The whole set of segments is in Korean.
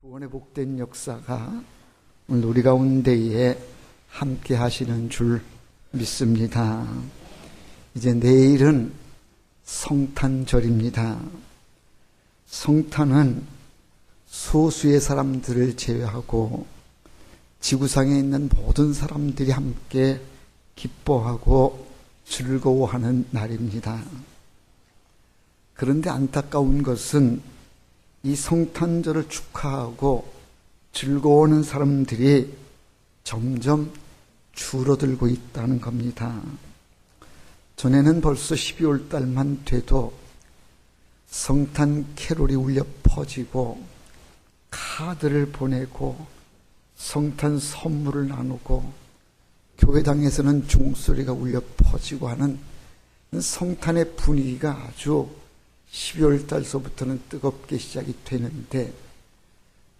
구원의 복된 역사가 오늘 우리 가운데에 함께 하시는 줄 믿습니다. 이제 내일은 성탄절입니다. 성탄은 소수의 사람들을 제외하고 지구상에 있는 모든 사람들이 함께 기뻐하고 즐거워하는 날입니다. 그런데 안타까운 것은 이 성탄절을 축하하고 즐거워하는 사람들이 점점 줄어들고 있다는 겁니다. 전에는 벌써 12월 달만 돼도 성탄 캐롤이 울려 퍼지고 카드를 보내고 성탄 선물을 나누고 교회당에서는 종소리가 울려 퍼지고 하는 성탄의 분위기가 아주 12월 달서부터는 뜨겁게 시작이 되는데,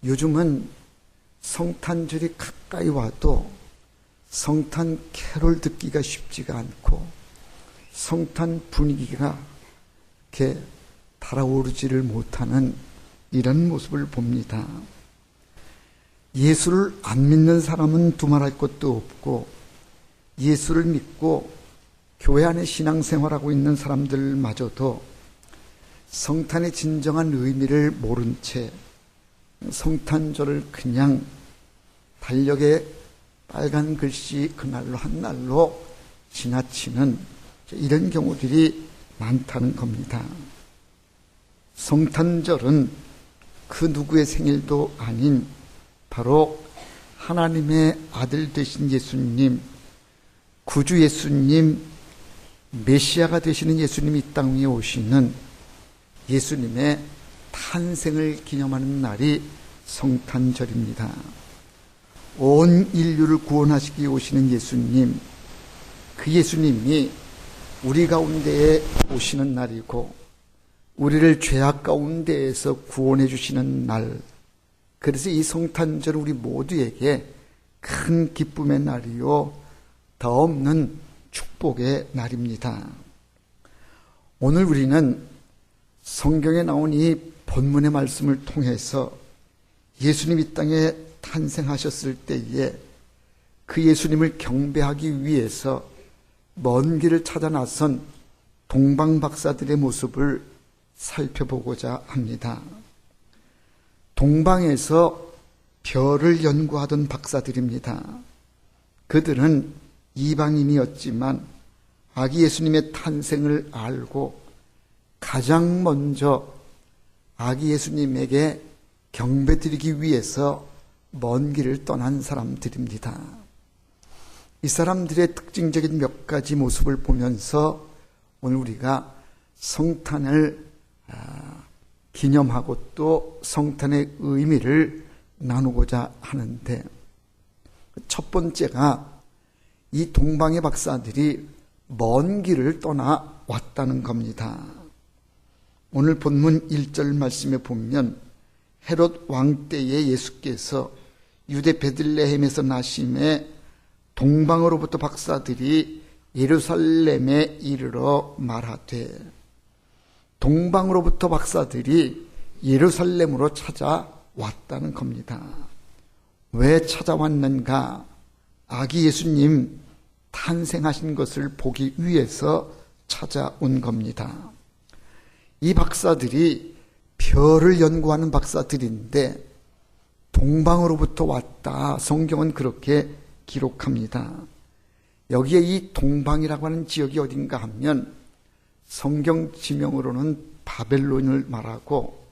요즘은 성탄절이 가까이 와도 성탄 캐롤 듣기가 쉽지가 않고 성탄 분위기가 이렇게 달아오르지를 못하는 이런 모습을 봅니다. 예수를 안 믿는 사람은 두말할 것도 없고, 예수를 믿고 교회 안에 신앙생활하고 있는 사람들마저도 성탄의 진정한 의미를 모른 채 성탄절을 그냥 달력에 빨간 글씨 그날로 한 날로 지나치는 이런 경우들이 많다는 겁니다. 성탄절은 그 누구의 생일도 아닌 바로 하나님의 아들 되신 예수님, 구주 예수님, 메시아가 되시는 예수님이 이 땅 위에 오시는 예수님의 탄생을 기념하는 날이 성탄절입니다. 온 인류를 구원하시기 오시는 예수님, 그 예수님이 우리 가운데에 오시는 날이고 우리를 죄악 가운데에서 구원해 주시는 날, 그래서 이 성탄절은 우리 모두에게 큰 기쁨의 날이요 더없는 축복의 날입니다. 오늘 우리는 성경에 나온 이 본문의 말씀을 통해서 예수님이 이 땅에 탄생하셨을 때에 그 예수님을 경배하기 위해서 먼 길을 찾아 나선 동방박사들의 모습을 살펴보고자 합니다. 동방에서 별을 연구하던 박사들입니다. 그들은 이방인이었지만 아기 예수님의 탄생을 알고 가장 먼저 아기 예수님에게 경배드리기 위해서 먼 길을 떠난 사람들입니다. 이 사람들의 특징적인 몇 가지 모습을 보면서 오늘 우리가 성탄을 기념하고 또 성탄의 의미를 나누고자 하는데, 첫 번째가 이 동방의 박사들이 먼 길을 떠나 왔다는 겁니다. 오늘 본문 1절 말씀에 보면 헤롯 왕 때에 예수께서 유대 베들레헴에서 나심에 동방으로부터 박사들이 예루살렘에 이르러 말하되, 동방으로부터 박사들이 예루살렘으로 찾아왔다는 겁니다. 왜 찾아왔는가? 아기 예수님 탄생하신 것을 보기 위해서 찾아온 겁니다. 이 박사들이 별을 연구하는 박사들인데 동방으로부터 왔다, 성경은 그렇게 기록합니다. 여기에 이 동방이라고 하는 지역이 어딘가 하면 성경 지명으로는 바벨론을 말하고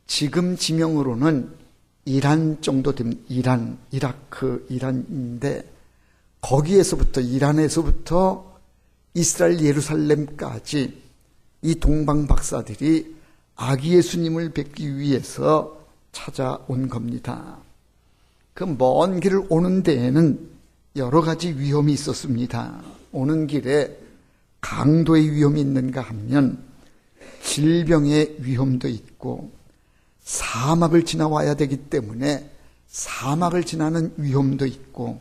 지금 지명으로는 이란 정도 됩니다. 이란, 이라크, 이란인데 거기에서부터, 이란에서부터 이스라엘 예루살렘까지 이 동방 박사들이 아기 예수님을 뵙기 위해서 찾아온 겁니다. 그 먼 길을 오는 데에는 여러 가지 위험이 있었습니다. 오는 길에 강도의 위험이 있는가 하면 질병의 위험도 있고, 사막을 지나와야 되기 때문에 사막을 지나는 위험도 있고,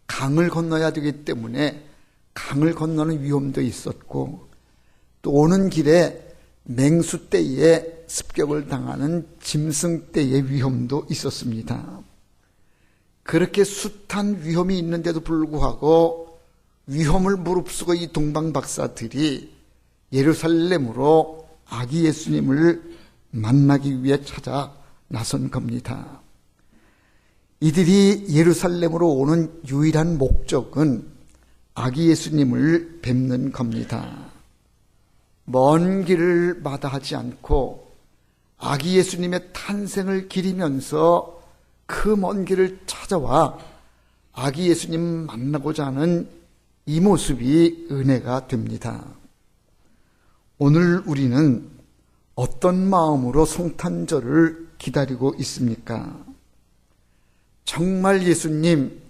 강을 건너야 되기 때문에 강을 건너는 위험도 있었고, 또 오는 길에 맹수 때에 습격을 당하는 짐승떼의 위험도 있었습니다. 그렇게 숱한 위험이 있는데도 불구하고 위험을 무릅쓰고 이 동방박사들이 예루살렘으로 아기 예수님을 만나기 위해 찾아 나선 겁니다. 이들이 예루살렘으로 오는 유일한 목적은 아기 예수님을 뵙는 겁니다. 먼 길을 마다하지 않고 아기 예수님의 탄생을 기리면서 그 먼 길을 찾아와 아기 예수님 만나고자 하는 이 모습이 은혜가 됩니다. 오늘 우리는 어떤 마음으로 성탄절을 기다리고 있습니까? 정말 예수님,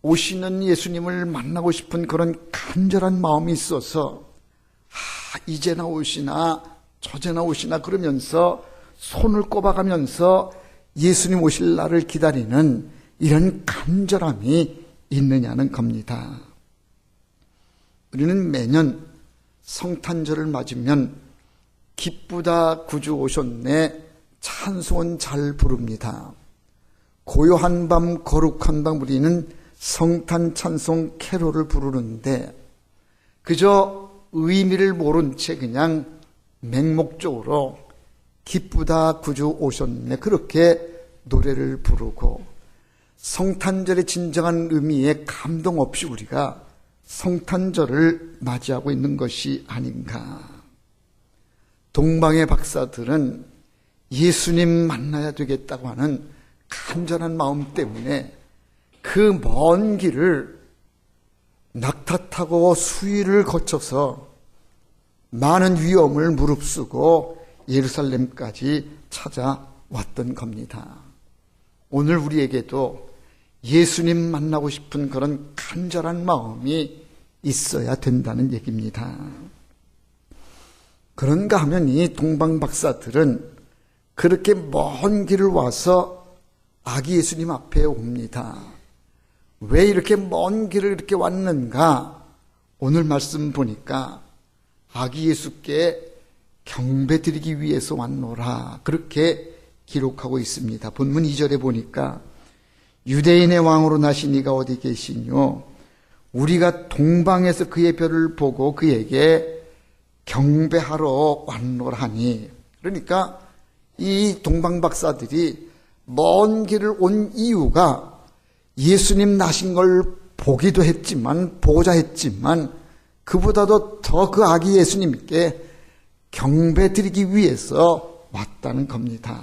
오시는 예수님을 만나고 싶은 그런 간절한 마음이 있어서 이제나 오시나 저제나 오시나 그러면서 손을 꼽아가면서 예수님 오실 날을 기다리는 이런 간절함이 있느냐는 겁니다. 우리는 매년 성탄절을 맞으면 기쁘다 구주 오셨네 찬송은 잘 부릅니다. 고요한 밤 거룩한 밤 우리는 성탄 찬송 캐롤을 부르는데 그저 의미를 모른 채 그냥 맹목적으로 기쁘다 구주 오셨네 그렇게 노래를 부르고 성탄절의 진정한 의미에 감동 없이 우리가 성탄절을 맞이하고 있는 것이 아닌가. 동방의 박사들은 예수님 만나야 되겠다고 하는 간절한 마음 때문에 그 먼 길을 낙타 타고 수위를 거쳐서 많은 위험을 무릅쓰고 예루살렘까지 찾아왔던 겁니다. 오늘 우리에게도 예수님 만나고 싶은 그런 간절한 마음이 있어야 된다는 얘기입니다. 그런가 하면 이 동방박사들은 그렇게 먼 길을 와서 아기 예수님 앞에 옵니다. 왜 이렇게 먼 길을 이렇게 왔는가? 오늘 말씀 보니까 아기 예수께 경배드리기 위해서 왔노라 그렇게 기록하고 있습니다. 본문 2절에 보니까 유대인의 왕으로 나신 이가 어디 계시뇨? 우리가 동방에서 그의 별을 보고 그에게 경배하러 왔노라 하니. 그러니까 이 동방박사들이 먼 길을 온 이유가 예수님 나신 걸 보기도 했지만 보고자 했지만 그보다도 더 그 아기 예수님께 경배드리기 위해서 왔다는 겁니다.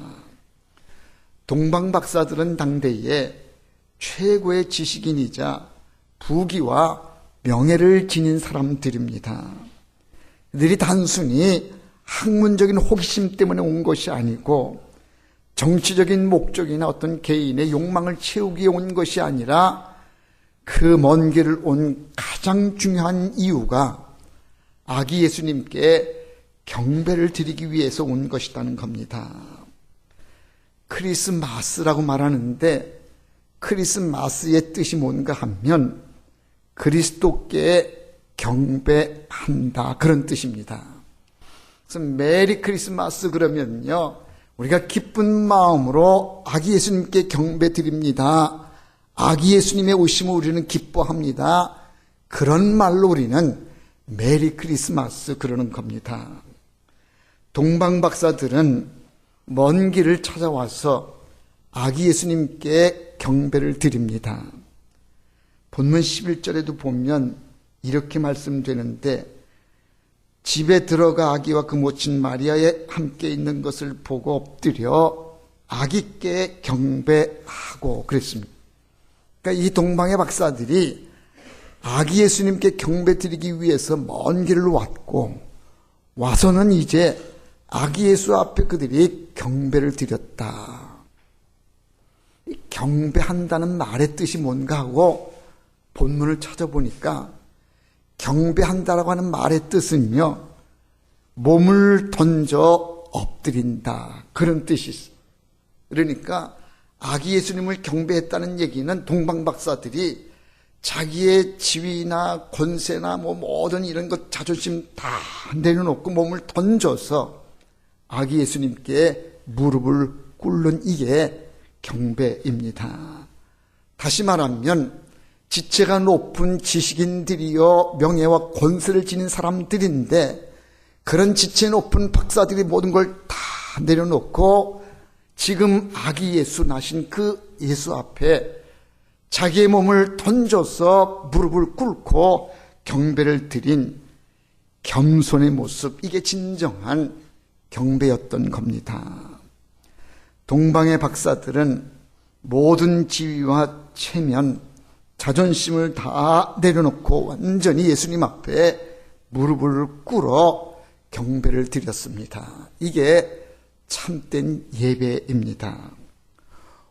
동방박사들은 당대에 최고의 지식인이자 부귀와 명예를 지닌 사람들입니다. 그들이 단순히 학문적인 호기심 때문에 온 것이 아니고 정치적인 목적이나 어떤 개인의 욕망을 채우기 위해 온 것이 아니라 그 먼 길을 온 가장 중요한 이유가 아기 예수님께 경배를 드리기 위해서 온 것이라는 겁니다. 크리스마스라고 말하는데 크리스마스의 뜻이 뭔가 하면 그리스도께 경배한다 그런 뜻입니다. 그래서 메리 크리스마스 그러면요 우리가 기쁜 마음으로 아기 예수님께 경배드립니다. 아기 예수님의 오심을 우리는 기뻐합니다. 그런 말로 우리는 메리 크리스마스 그러는 겁니다. 동방박사들은 먼 길을 찾아와서 아기 예수님께 경배를 드립니다. 본문 11절에도 보면 이렇게 말씀되는데 집에 들어가 아기와 그 모친 마리아에 함께 있는 것을 보고 엎드려 아기께 경배하고 그랬습니다. 그러니까 이 동방의 박사들이 아기 예수님께 경배드리기 위해서 먼 길을 왔고 와서는 이제 아기 예수 앞에 그들이 경배를 드렸다. 경배한다는 말의 뜻이 뭔가 하고 본문을 찾아보니까 경배한다라고 하는 말의 뜻은요 몸을 던져 엎드린다 그런 뜻이 있어요. 그러니까 아기 예수님을 경배했다는 얘기는 동방박사들이 자기의 지위나 권세나 모든 이런 것 자존심 다 내려놓고 몸을 던져서 아기 예수님께 무릎을 꿇는 이게 경배입니다. 다시 말하면 지체가 높은 지식인들이요 명예와 권세를 지닌 사람들인데 그런 지체 높은 박사들이 모든 걸 다 내려놓고 지금 아기 예수 나신 그 예수 앞에 자기의 몸을 던져서 무릎을 꿇고 경배를 드린 겸손의 모습, 이게 진정한 경배였던 겁니다. 동방의 박사들은 모든 지위와 체면, 자존심을 다 내려놓고 완전히 예수님 앞에 무릎을 꿇어 경배를 드렸습니다. 이게 참된 예배입니다.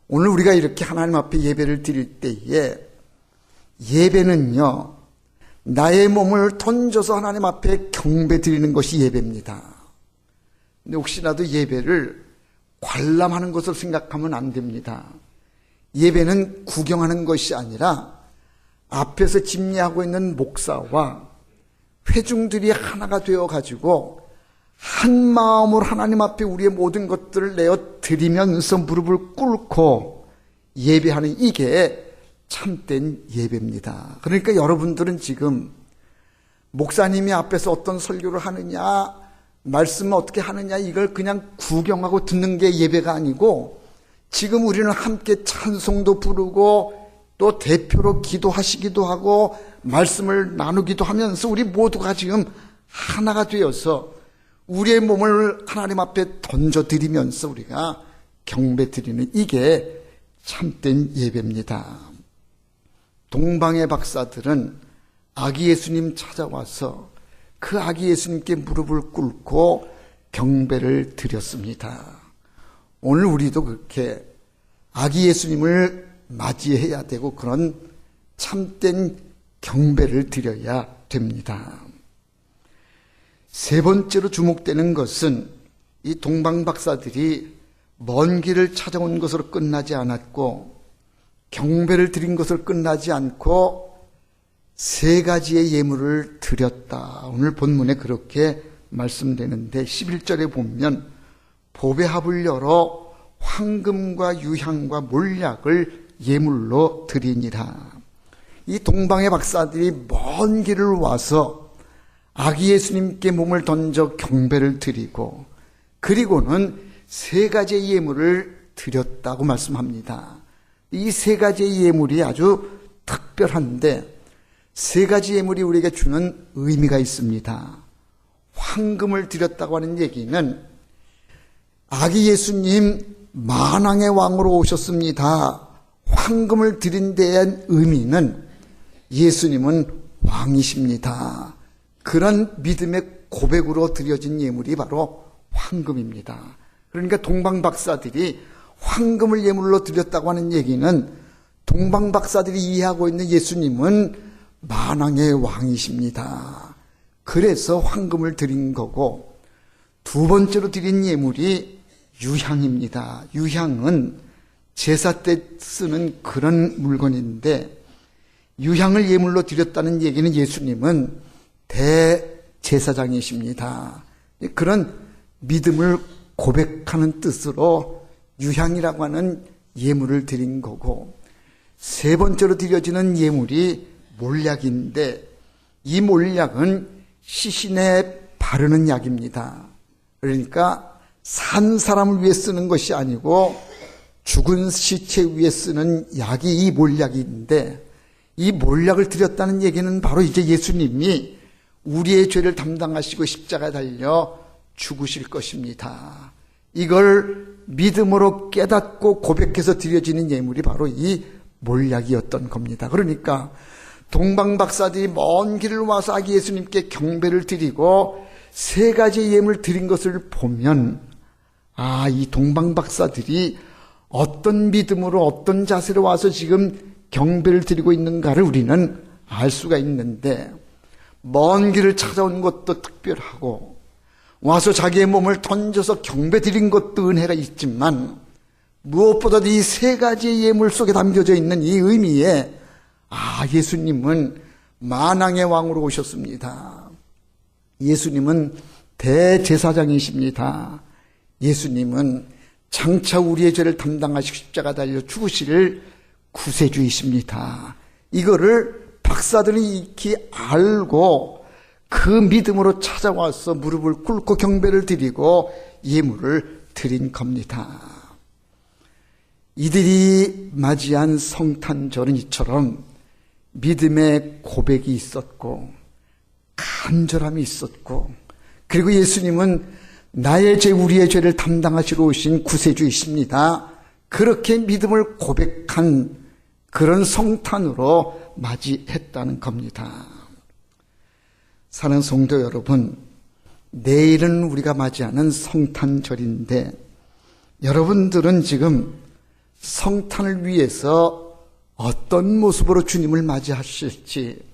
오늘 우리가 이렇게 하나님 앞에 예배를 드릴 때에 예배는요, 나의 몸을 던져서 하나님 앞에 경배 드리는 것이 예배입니다. 근데 혹시라도 예배를 관람하는 것을 생각하면 안 됩니다. 예배는 구경하는 것이 아니라 앞에서 집례하고 있는 목사와 회중들이 하나가 되어 가지고 한 마음으로 하나님 앞에 우리의 모든 것들을 내어 드리면서 무릎을 꿇고 예배하는 이게 참된 예배입니다. 그러니까 여러분들은 지금 목사님이 앞에서 어떤 설교를 하느냐, 말씀을 어떻게 하느냐, 이걸 그냥 구경하고 듣는 게 예배가 아니고 지금 우리는 함께 찬송도 부르고 또 대표로 기도하시기도 하고 말씀을 나누기도 하면서 우리 모두가 지금 하나가 되어서 우리의 몸을 하나님 앞에 던져드리면서 우리가 경배드리는 이게 참된 예배입니다. 동방의 박사들은 아기 예수님 찾아와서 그 아기 예수님께 무릎을 꿇고 경배를 드렸습니다. 오늘 우리도 그렇게 아기 예수님을 맞이해야 되고 그런 참된 경배를 드려야 됩니다. 세 번째로 주목되는 것은 이 동방 박사들이 먼 길을 찾아온 것으로 끝나지 않았고 경배를 드린 것으로 끝나지 않고 세 가지의 예물을 드렸다. 오늘 본문에 그렇게 말씀되는데 11절에 보면 보배합을 열어 황금과 유향과 몰약을 예물로 드리니라. 이 동방의 박사들이 먼 길을 와서 아기 예수님께 몸을 던져 경배를 드리고 그리고는 세 가지의 예물을 드렸다고 말씀합니다. 이 세 가지의 예물이 아주 특별한데 세 가지 예물이 우리에게 주는 의미가 있습니다. 황금을 드렸다고 하는 얘기는 아기 예수님 만왕의 왕으로 오셨습니다. 황금을 드린 데의 의미는 예수님은 왕이십니다. 그런 믿음의 고백으로 드려진 예물이 바로 황금입니다. 그러니까 동방 박사들이 황금을 예물로 드렸다고 하는 얘기는 동방 박사들이 이해하고 있는 예수님은 만왕의 왕이십니다. 그래서 황금을 드린 거고 두 번째로 드린 예물이 유향입니다. 유향은 제사 때 쓰는 그런 물건인데 유향을 예물로 드렸다는 얘기는 예수님은 대제사장이십니다. 그런 믿음을 고백하는 뜻으로 유향이라고 하는 예물을 드린 거고 세 번째로 드려지는 예물이 몰약인데 이 몰약은 시신에 바르는 약입니다. 그러니까 산 사람을 위해 쓰는 것이 아니고 죽은 시체 위에 쓰는 약이 이 몰약인데 이 몰약을 드렸다는 얘기는 바로 이제 예수님이 우리의 죄를 담당하시고 십자가에 달려 죽으실 것입니다. 이걸 믿음으로 깨닫고 고백해서 드려지는 예물이 바로 이 몰약이었던 겁니다. 그러니까 동방 박사들이 먼 길을 와서 아기 예수님께 경배를 드리고 세 가지 예물 드린 것을 보면 이 동방 박사들이 어떤 믿음으로 어떤 자세로 와서 지금 경배를 드리고 있는가를 우리는 알 수가 있는데 먼 길을 찾아온 것도 특별하고 와서 자기의 몸을 던져서 경배 드린 것도 은혜가 있지만 무엇보다도 이 세 가지의 예물 속에 담겨져 있는 이 의미에 예수님은 만왕의 왕으로 오셨습니다. 예수님은 대제사장이십니다. 예수님은 장차 우리의 죄를 담당하시고 십자가 달려 죽으실 구세주이십니다. 이거를 박사들이 익히 알고 그 믿음으로 찾아와서 무릎을 꿇고 경배를 드리고 예물을 드린 겁니다. 이들이 맞이한 성탄절은 이처럼 믿음의 고백이 있었고 간절함이 있었고, 그리고 예수님은 나의 죄 우리의 죄를 담당하시러 오신 구세주이십니다. 그렇게 믿음을 고백한 그런 성탄으로 맞이했다는 겁니다. 사랑하는 성도 여러분, 내일은 우리가 맞이하는 성탄절인데 여러분들은 지금 성탄을 위해서 어떤 모습으로 주님을 맞이하실지,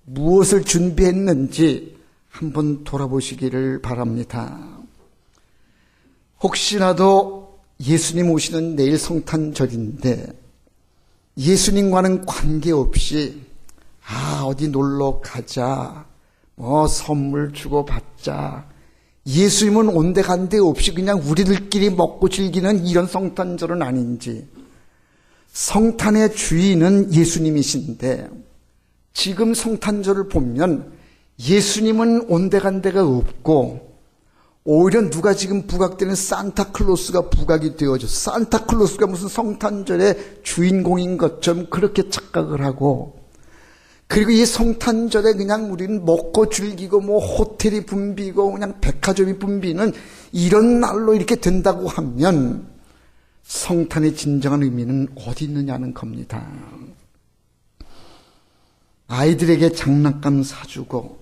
무엇을 준비했는지 한번 돌아보시기를 바랍니다. 혹시라도 예수님 오시는 내일 성탄절인데 예수님과는 관계없이 어디 놀러 가자, 선물 주고 받자, 예수님은 온데간데 없이 그냥 우리들끼리 먹고 즐기는 이런 성탄절은 아닌지, 성탄의 주인은 예수님이신데 지금 성탄절을 보면 예수님은 온데간데가 없고 오히려 누가 지금 부각되는 산타클로스가 부각이 되어져, 산타클로스가 무슨 성탄절의 주인공인 것처럼 그렇게 착각을 하고, 그리고 이 성탄절에 그냥 우리는 먹고 즐기고 호텔이 붐비고 그냥 백화점이 붐비는 이런 날로 이렇게 된다고 하면 성탄의 진정한 의미는 어디 있느냐는 겁니다. 아이들에게 장난감 사주고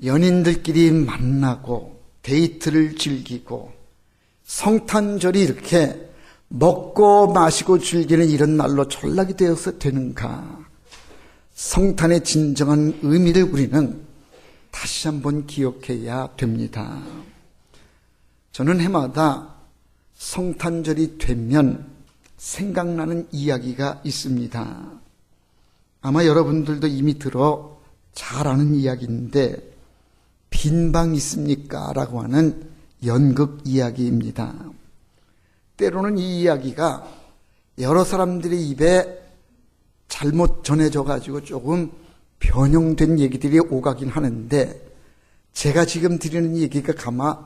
연인들끼리 만나고 데이트를 즐기고 성탄절이 이렇게 먹고 마시고 즐기는 이런 날로 전락이 되어서 되는가? 성탄의 진정한 의미를 우리는 다시 한번 기억해야 됩니다. 저는 해마다 성탄절이 되면 생각나는 이야기가 있습니다. 아마 여러분들도 이미 들어 잘 아는 이야기인데, 빈방 있습니까? 라고 하는 연극 이야기입니다. 때로는 이 이야기가 여러 사람들의 입에 잘못 전해져 가지고 조금 변형된 얘기들이 오가긴 하는데, 제가 지금 드리는 얘기가 가마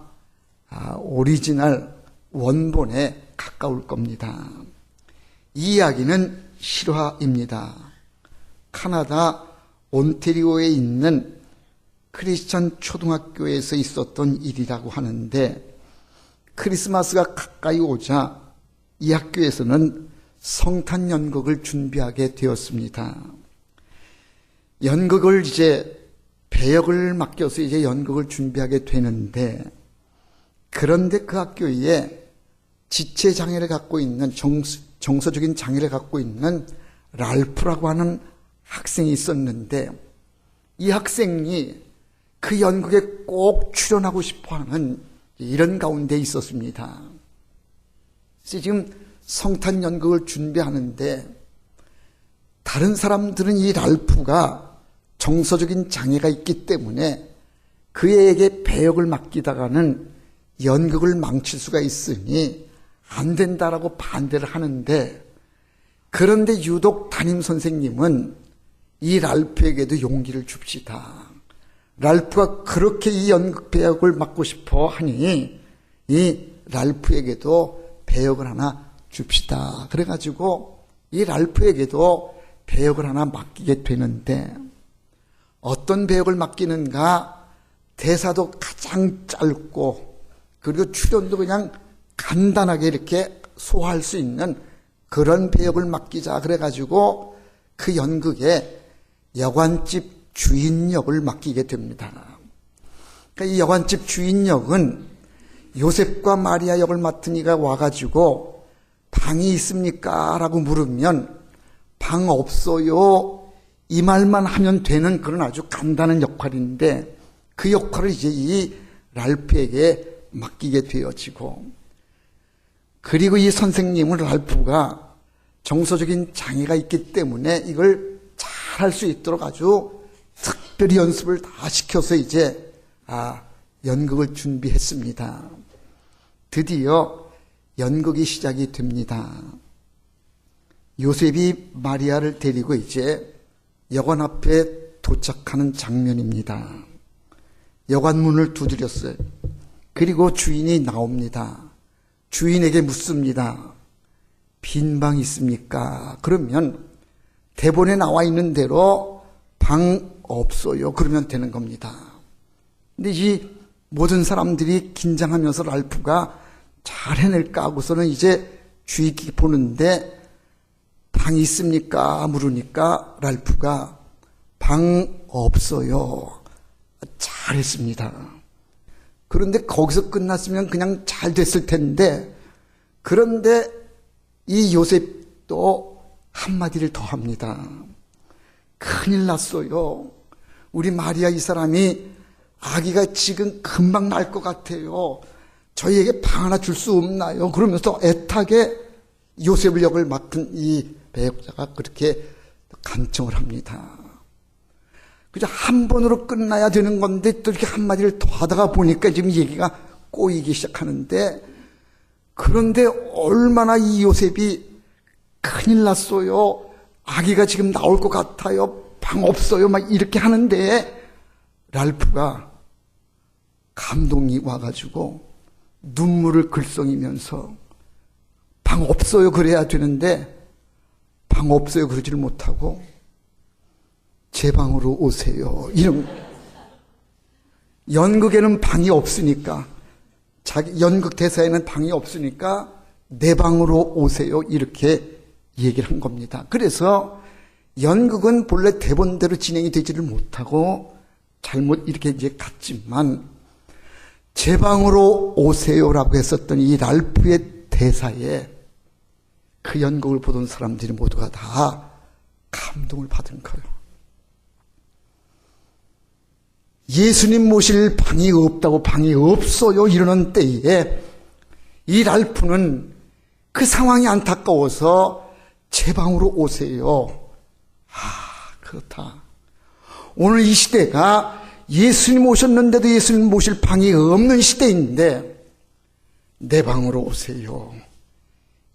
오리지널 원본에 가까울 겁니다. 이 이야기는 실화입니다. 카나다 온태리오에 있는 크리스천 초등학교에서 있었던 일이라고 하는데, 크리스마스가 가까이 오자 이 학교에서는 성탄 연극을 준비하게 되었습니다. 연극을 이제 배역을 맡겨서 이제 연극을 준비하게 되는데, 그런데 그 학교에 지체 장애를 갖고 있는, 정서적인 장애를 갖고 있는 랄프라고 하는 학생이 있었는데, 이 학생이 그 연극에 꼭 출연하고 싶어하는 이런 가운데 있었습니다. 그래서 지금 성탄 연극을 준비하는데 다른 사람들은 이 랄프가 정서적인 장애가 있기 때문에 그에게 배역을 맡기다가는 연극을 망칠 수가 있으니 안 된다라고 반대를 하는데, 그런데 유독 담임 선생님은 이 랄프에게도 용기를 줍시다. 랄프가 그렇게 이 연극 배역을 맡고 싶어 하니 이 랄프에게도 배역을 하나 줍시다. 그래가지고 이 랄프에게도 배역을 하나 맡기게 되는데, 어떤 배역을 맡기는가? 대사도 가장 짧고 그리고 출연도 그냥 간단하게 이렇게 소화할 수 있는 그런 배역을 맡기자. 그래가지고 그 연극에 여관집 주인 역을 맡기게 됩니다. 그러니까 이 여관집 주인 역은 요셉과 마리아 역을 맡은 이가 와가지고 방이 있습니까? 라고 물으면 방 없어요. 이 말만 하면 되는 그런 아주 간단한 역할인데, 그 역할을 이제 이 랄프에게 맡기게 되어지고, 그리고 이 선생님은 랄프가 정서적인 장애가 있기 때문에 이걸 잘 할 수 있도록 아주 특별히 연습을 다 시켜서 이제 연극을 준비했습니다. 드디어 연극이 시작이 됩니다. 요셉이 마리아를 데리고 이제 여관 앞에 도착하는 장면입니다. 여관 문을 두드렸어요. 그리고 주인이 나옵니다. 주인에게 묻습니다. 빈 방 있습니까? 그러면 대본에 나와 있는 대로 방 없어요. 그러면 되는 겁니다. 근데 이 모든 사람들이 긴장하면서 랄프가 잘 해낼까 하고서는 이제 주의 깊게 보는데 방 있습니까? 물으니까 랄프가 방 없어요. 잘했습니다. 그런데 거기서 끝났으면 그냥 잘 됐을 텐데, 그런데 이 요셉도 한마디를 더 합니다. 큰일 났어요. 우리 마리아 이 사람이 아기가 지금 금방 날 것 같아요. 저희에게 방 하나 줄 수 없나요? 그러면서 애타게 요셉을 역을 맡은 이 배역자가 그렇게 간청을 합니다. 그저 한 번으로 끝나야 되는 건데 또 이렇게 한마디를 더 하다가 보니까 지금 얘기가 꼬이기 시작하는데, 그런데 얼마나 이 요셉이 큰일 났어요. 아기가 지금 나올 것 같아요. 방 없어요. 막 이렇게 하는데 랄프가 감동이 와가지고 눈물을 글썽이면서 방 없어요 그래야 되는데 방 없어요 그러지를 못하고 제 방으로 오세요. 이런, 연극에는 방이 없으니까, 자기 연극 대사에는 방이 없으니까 내 방으로 오세요 이렇게 얘기를 한 겁니다. 그래서 연극은 본래 대본대로 진행이 되지를 못하고 잘못 이렇게 이제 갔지만, 제 방으로 오세요라고 했었던 이 랄프의 대사에 그 연극을 보던 사람들이 모두가 다 감동을 받은 거예요. 예수님 모실 방이 없다고 방이 없어요 이러는 때에 이 랄프는 그 상황이 안타까워서 제 방으로 오세요. 그렇다. 오늘 이 시대가 예수님 오셨는데도 예수님 모실 방이 없는 시대인데 내 방으로 오세요.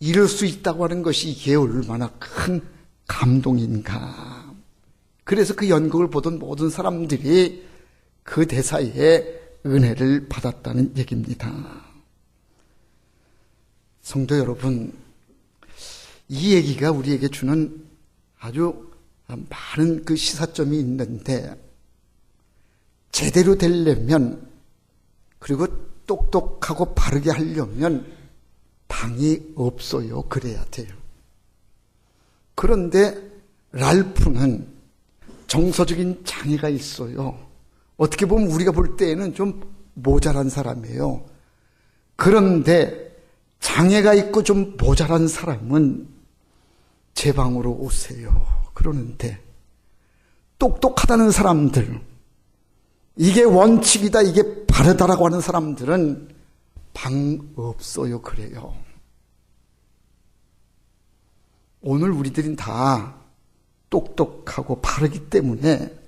이럴 수 있다고 하는 것이 이게 얼마나 큰 감동인가. 그래서 그 연극을 보던 모든 사람들이 그 대사에 은혜를 받았다는 얘기입니다. 성도 여러분, 이 얘기가 우리에게 주는 아주 많은 그 시사점이 있는데, 제대로 되려면, 그리고 똑똑하고 바르게 하려면 방이 없어요 그래야 돼요. 그런데 랄프는 정서적인 장애가 있어요. 어떻게 보면 우리가 볼 때에는 좀 모자란 사람이에요. 그런데 장애가 있고 좀 모자란 사람은 제 방으로 오세요 그러는데, 똑똑하다는 사람들, 이게 원칙이다, 이게 바르다라고 하는 사람들은 방 없어요 그래요. 오늘 우리들은 다 똑똑하고 바르기 때문에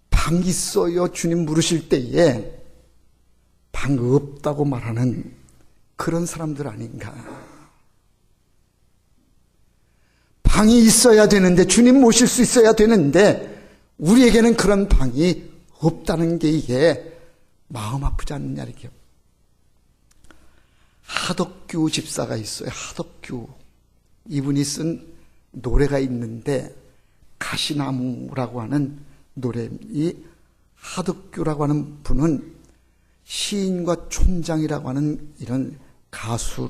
방 있어요 주님 물으실 때에 방 없다고 말하는 그런 사람들 아닌가. 방이 있어야 되는데, 주님 모실 수 있어야 되는데 우리에게는 그런 방이 없다는 게 이게 마음 아프지 않느냐. 이렇게 하덕규 집사가 있어요. 하덕규, 이분이 쓴 노래가 있는데 가시나무라고 하는 노래, 이 하덕규라고 하는 분은 시인과 촌장이라고 하는 이런 가수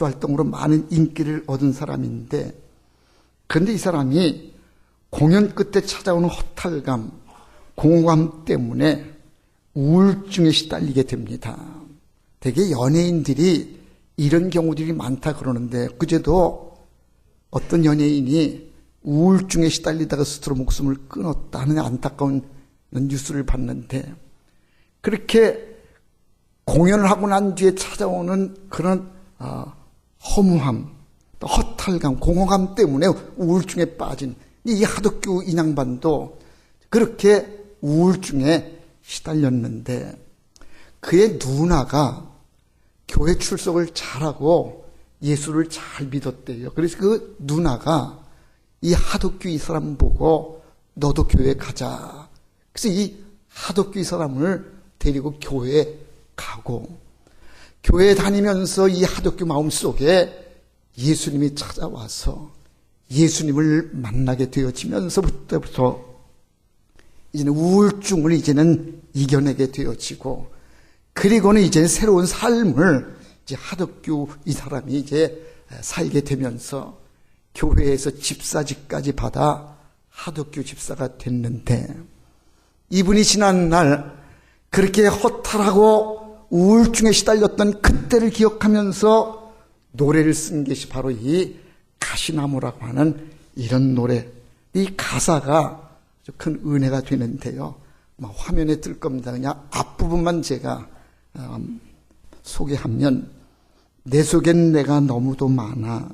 활동으로 많은 인기를 얻은 사람인데, 그런데 이 사람이 공연 끝에 찾아오는 허탈감, 공허감 때문에 우울증에 시달리게 됩니다. 되게 연예인들이 이런 경우들이 많다 그러는데, 그제도 어떤 연예인이 우울증에 시달리다가 스스로 목숨을 끊었다는 안타까운 뉴스를 봤는데, 그렇게 공연을 하고 난 뒤에 찾아오는 그런 허무함, 또 허탈감, 공허감 때문에 우울증에 빠진 이 하덕규 인양반도 그렇게 우울증에 시달렸는데, 그의 누나가 교회 출석을 잘하고 예수를 잘 믿었대요. 그래서 그 누나가 이 하덕규 이 사람 보고 너도 교회 가자. 그래서 이 하덕규 이 사람을 데리고 교회에 가고, 교회에 다니면서 이 하덕규 마음속에 예수님이 찾아와서 예수님을 만나게 되어지면서부터 이제는 우울증을 이제는 이겨내게 되어지고, 그리고는 이제 새로운 삶을 이제 하덕규 이 사람이 이제 살게 되면서 교회에서 집사직까지 받아 하덕규 집사가 됐는데, 이분이 지난날 그렇게 허탈하고 우울증에 시달렸던 그때를 기억하면서 노래를 쓴 것이 바로 이 가시나무라고 하는 이런 노래. 이 가사가 아주 큰 은혜가 되는데요. 화면에 뜰 겁니다. 그냥 앞부분만 제가 소개하면, 내 속엔 내가 너무도 많아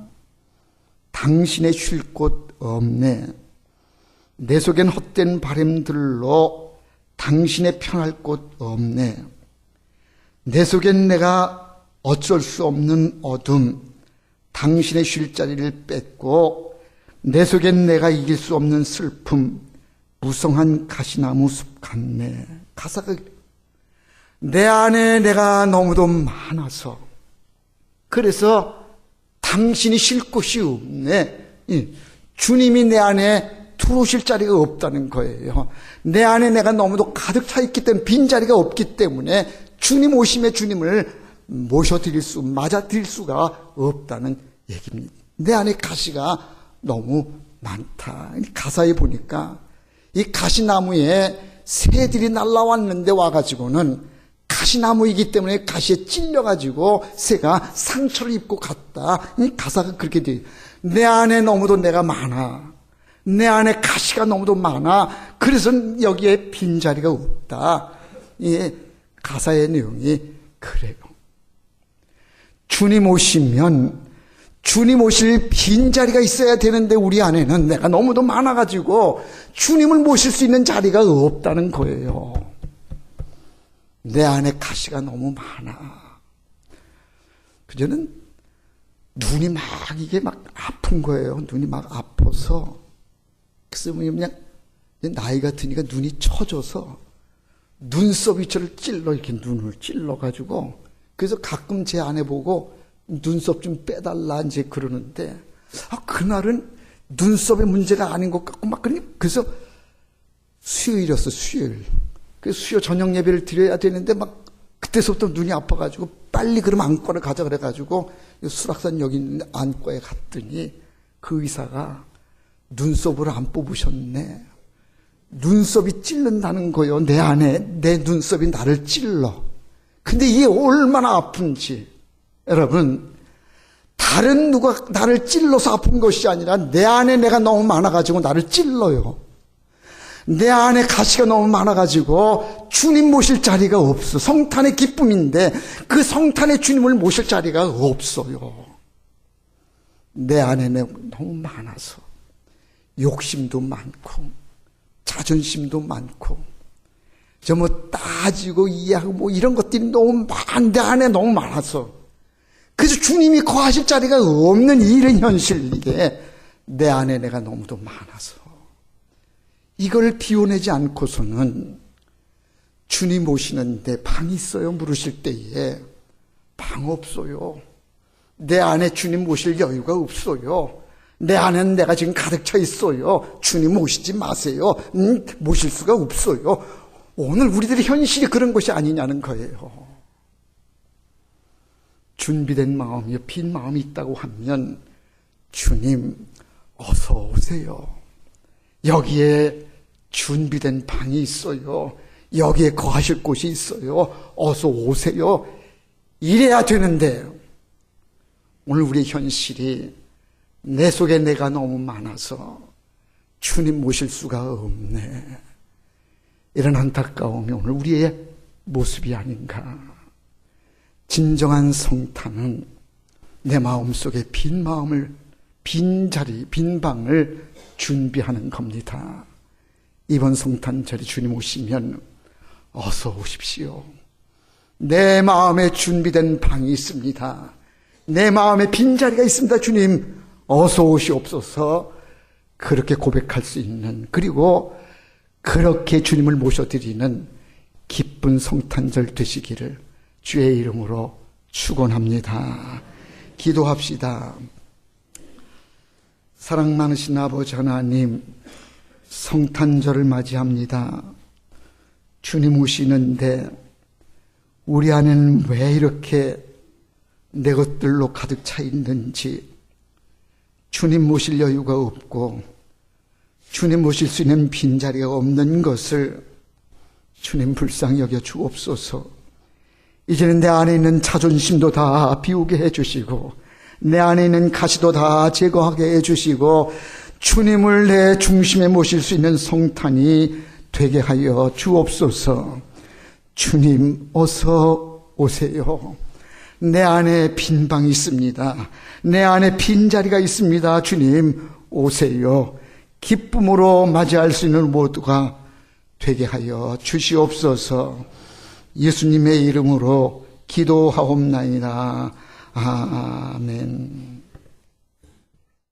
당신의 쉴 곳 없네. 내 속엔 헛된 바람들로 당신의 편할 곳 없네. 내 속엔 내가 어쩔 수 없는 어둠, 당신의 쉴 자리를 뺏고, 내 속엔 내가 이길 수 없는 슬픔, 무성한 가시나무 숲 같네. 가사가 내 안에 내가 너무도 많아서, 그래서 당신이 쉴 곳이 없네. 주님이 내 안에 들어오실 자리가 없다는 거예요. 내 안에 내가 너무도 가득 차 있기 때문에, 빈자리가 없기 때문에 주님 오심에 주님을 모셔드릴 수, 맞아드릴 수가 없다는 얘기입니다. 내 안에 가시가 너무 많다. 가사에 보니까 이 가시나무에 새들이 날라왔는데 와가지고는, 가시나무이기 때문에 가시에 찔려가지고 새가 상처를 입고 갔다. 이 가사가 그렇게 돼요. 내 안에 너무도 내가 많아. 내 안에 가시가 너무도 많아. 그래서 여기에 빈자리가 없다. 이 가사의 내용이 그래요. 주님 오시면 주님 오실 빈자리가 있어야 되는데, 우리 안에는 내가 너무도 많아가지고 주님을 모실 수 있는 자리가 없다는 거예요. 내 안에 가시가 너무 많아. 그저는 눈이 막 이게 막 아픈 거예요. 눈이 막 아파서. 그래서 그냥 나이가 드니까 눈이 처져서 눈썹이 저를 찔러, 이렇게 눈을 찔러가지고, 그래서 가끔 제 아내 보고 눈썹 좀 빼달라 이제 그러는데, 그날은 눈썹의 문제가 아닌 것 같고 막 그래서 수요일이었어, 수요일. 그래서 수요 저녁 예배를 드려야 되는데 막 그때서부터 눈이 아파가지고 빨리 그러면 안과를 가자 그래가지고 수락산 여기 있는 안과에 갔더니 그 의사가 눈썹을 안 뽑으셨네. 눈썹이 찔른다는 거예요. 내 안에 내 눈썹이 나를 찔러. 근데 이게 얼마나 아픈지. 여러분, 다른 누가 나를 찔러서 아픈 것이 아니라 내 안에 내가 너무 많아가지고 나를 찔러요. 내 안에 가시가 너무 많아가지고 주님 모실 자리가 없어. 성탄의 기쁨인데 그 성탄의 주님을 모실 자리가 없어요. 내 안에 너무 많아서 욕심도 많고 자존심도 많고 저 따지고 이해하고 이런 것들이 너무 내 안에 너무 많아서, 그래서 주님이 거하실 자리가 없는 이런 현실이게 내 안에 내가 너무도 많아서 이걸 비워내지 않고서는 주님 오시는데 방이 있어요? 물으실 때에 방 없어요. 내 안에 주님 모실 여유가 없어요. 내 안에는 내가 지금 가득 차 있어요. 주님 오시지 마세요. 모실 수가 없어요. 오늘 우리들의 현실이 그런 것이 아니냐는 거예요. 준비된 마음이, 빈 마음이 있다고 하면 주님 어서 오세요. 여기에 준비된 방이 있어요. 여기에 거하실 곳이 있어요. 어서 오세요. 이래야 되는데 오늘 우리의 현실이 내 속에 내가 너무 많아서 주님 모실 수가 없네. 이런 안타까움이 오늘 우리의 모습이 아닌가. 진정한 성탄은 내 마음속에 빈 마음을, 빈 자리, 빈 방을 준비하는 겁니다. 이번 성탄절에 주님 오시면 어서 오십시오. 내 마음에 준비된 방이 있습니다. 내 마음에 빈자리가 있습니다. 주님 어서 오시옵소서. 그렇게 고백할 수 있는, 그리고 그렇게 주님을 모셔드리는 기쁜 성탄절 되시기를 주의 이름으로 축원합니다. 기도합시다. 사랑 많으신 아버지 하나님, 성탄절을 맞이합니다. 주님 오시는데 우리 안에는 왜 이렇게 내 것들로 가득 차 있는지, 주님 모실 여유가 없고 주님 모실 수 있는 빈자리가 없는 것을 주님 불쌍히 여겨 주옵소서. 이제는 내 안에 있는 자존심도 다 비우게 해주시고 내 안에 있는 가시도 다 제거하게 해주시고 주님을 내 중심에 모실 수 있는 성탄이 되게 하여 주옵소서. 주님 어서 오세요. 내 안에 빈 방이 있습니다. 내 안에 빈자리가 있습니다. 주님 오세요. 기쁨으로 맞이할 수 있는 모두가 되게 하여 주시옵소서. 예수님의 이름으로 기도하옵나이다. 아멘.